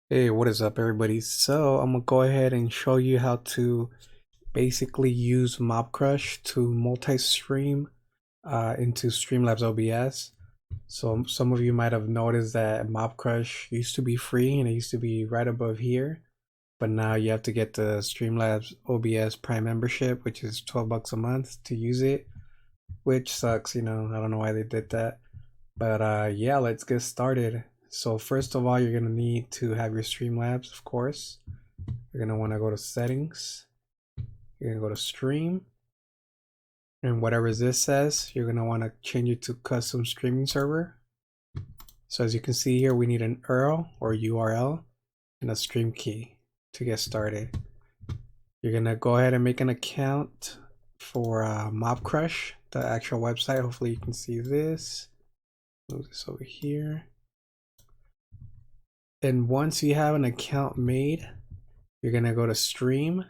Hey, what is up, everybody? So I'm gonna go ahead and show you how to basically use Mobcrush to multi-stream into Streamlabs OBS. So some of you might have noticed that Mobcrush used to be free and it used to be right above here, but now you have to get the Streamlabs OBS Prime membership, which is 12 bucks a month to use it, which sucks, I don't know why they did that. But yeah, let's get started. So first of all, you're gonna need to have your Streamlabs, of course. You're gonna want to go to settings. You're gonna go to stream, and whatever this says, you're gonna want to change it to custom streaming server. So as you can see here, we need an URL or URL and a stream key to get started. You're gonna go ahead and make an account for Mobcrush, the actual website. Hopefully you can see this. Move this over here. And once you have an account made, you're gonna go to stream.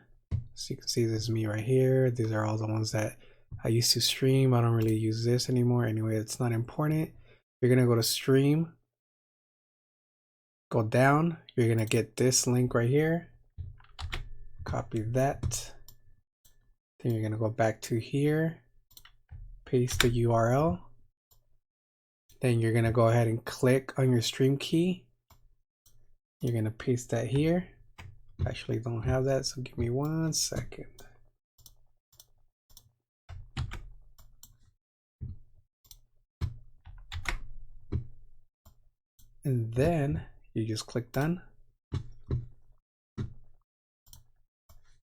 So you can see this is me right here. These are all the ones that I used to stream. I don't really use this anymore. Anyway, it's not important. You're gonna go to stream, go down. You're gonna get this link right here. Copy that. Then you're gonna go back to here, paste the URL. Then you're gonna go ahead and click on your stream key. You're gonna paste that here. Actually don't have that, so give me 1 second. And then you just click done.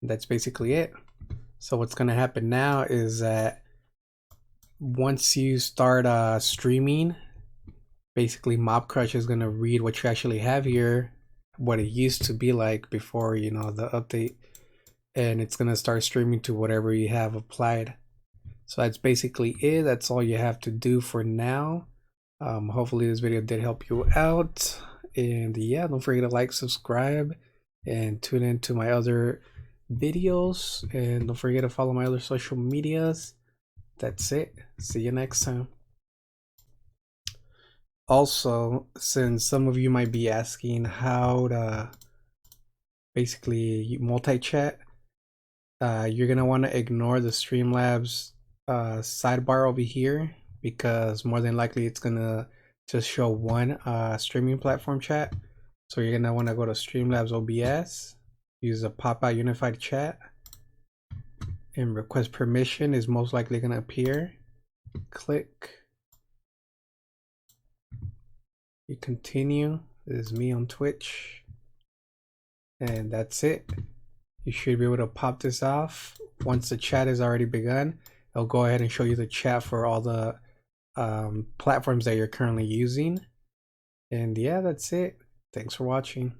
That's basically it. So what's gonna happen now is that once you start streaming, basically Mobcrush is gonna read what you actually have here, what it used to be like before, the update, and it's gonna start streaming to whatever you have applied. So that's basically it. That's all you have to do for now. Hopefully this video did help you out, and yeah, don't forget to like, subscribe, and tune in to my other videos, and don't forget to follow my other social medias. That's it. See you next time. Also, since some of you might be asking how to basically multi-chat, you're gonna want to ignore the Streamlabs sidebar over here, because more than likely it's gonna just show one streaming platform chat. So you're gonna want to go to Streamlabs OBS, use a pop-out unified chat, and request permission is most likely gonna appear. Click. You continue. This is me on Twitch. And that's it. You should be able to pop this off. Once the chat is already begun, it'll go ahead and show you the chat for all the platforms that you're currently using. And yeah, that's it. Thanks for watching.